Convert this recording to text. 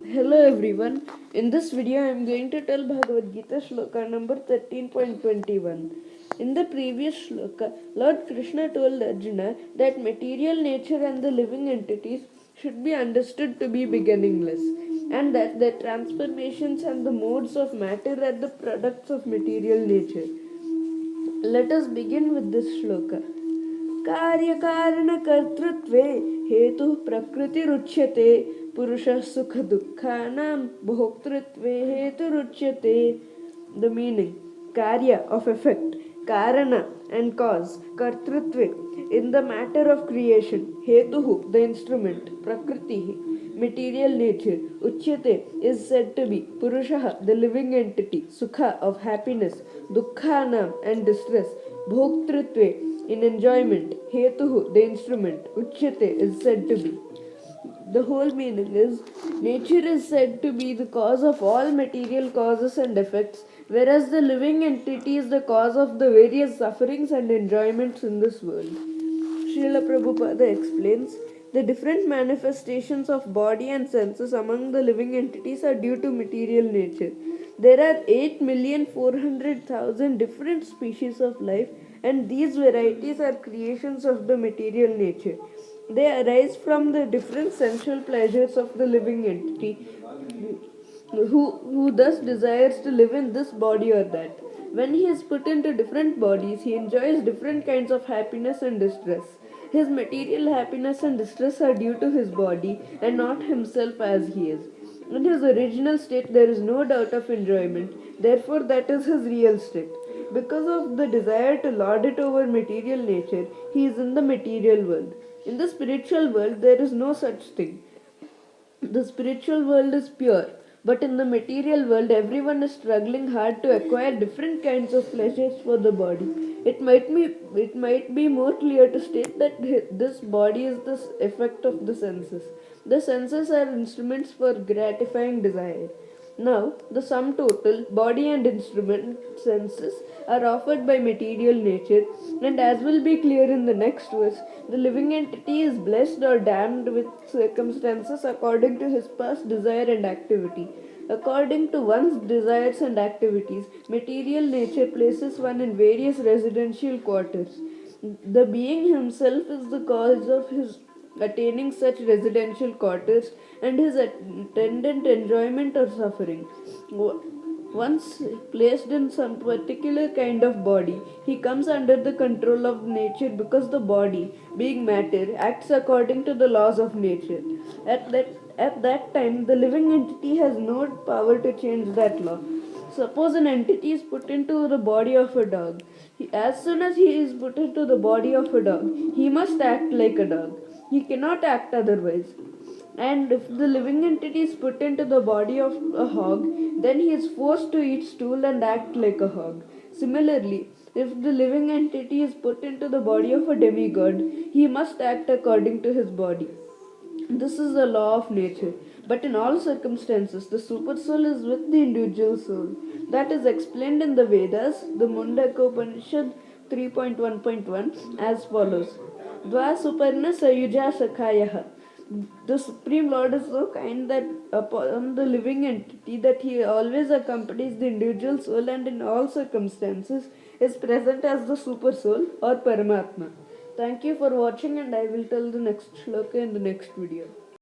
Hello everyone. In this video I am going to tell Bhagavad Gita sloka number 13.21. In the previous sloka, Lord Krishna told Arjuna that material nature and the living entities should be understood to be beginningless, and that the transformations and the modes of matter are the products of material nature. Let us begin with this shloka. कार्यकारणकर्तृत्वे हेतुः प्रकृतिरुच्यते पुरुषः सुखदुःखानां भोक्तृत्वे हेतुरुच्यते. The meaning: karya of effect, karana and cause, kartrutve in the matter of creation, hetuhu the instrument, prakriti material nature, uchyate is said to be, purushah the living entity, sukha of happiness, dukkhanam and distress, bhoktritve in enjoyment, hetuhu the instrument, uchyate is said to be. The whole meaning is, nature is said to be the cause of all material causes and effects, whereas the living entity is the cause of the various sufferings and enjoyments in this world. Srila Prabhupada explains, the different manifestations of body and senses among the living entities are due to material nature. There are 8,400,000 different species of life, and these varieties are creations of the material nature. They arise from the different sensual pleasures of the living entity, who thus desires to live in this body or that. When he is put into different bodies, he enjoys different kinds of happiness and distress. His material happiness and distress are due to his body and not himself as he is. In his original state, there is no doubt of enjoyment, therefore, that is his real state. Because of the desire to lord it over material nature, he is in the material world. In the spiritual world, there is no such thing. The spiritual world is pure, but in the material world, everyone is struggling hard to acquire different kinds of pleasures for the body. It might be more clear to state that this body is the effect of the senses. The senses are instruments for gratifying desire. Now, the sum total, body and instrument, senses, are offered by material nature, and as will be clear in the next verse, the living entity is blessed or damned with circumstances according to his past desire and activity. According to one's desires and activities, material nature places one in various residential quarters. The being himself is the cause of his attaining such residential quarters and his attendant enjoyment or suffering. Once placed in some particular kind of body, he comes under the control of nature because the body, being matter, acts according to the laws of nature. At that time, the living entity has no power to change that law. Suppose an entity is put into the body of a dog. As soon as he is put into the body of a dog, he must act like a dog. He cannot act otherwise. And if the living entity is put into the body of a hog, then he is forced to eat stool and act like a hog. Similarly, if the living entity is put into the body of a demigod, he must act according to his body. This is the law of nature. But in all circumstances, the supersoul is with the individual soul. That is explained in the Vedas, the Mundaka Upanishad 3.1.1 as follows. Dva Suparna Sayuja Sakhayaha. The Supreme Lord is so kind that upon the living entity that he always accompanies the individual soul and in all circumstances is present as the super soul or Paramatma. Thank you for watching, and I will tell the next shloka in the next video.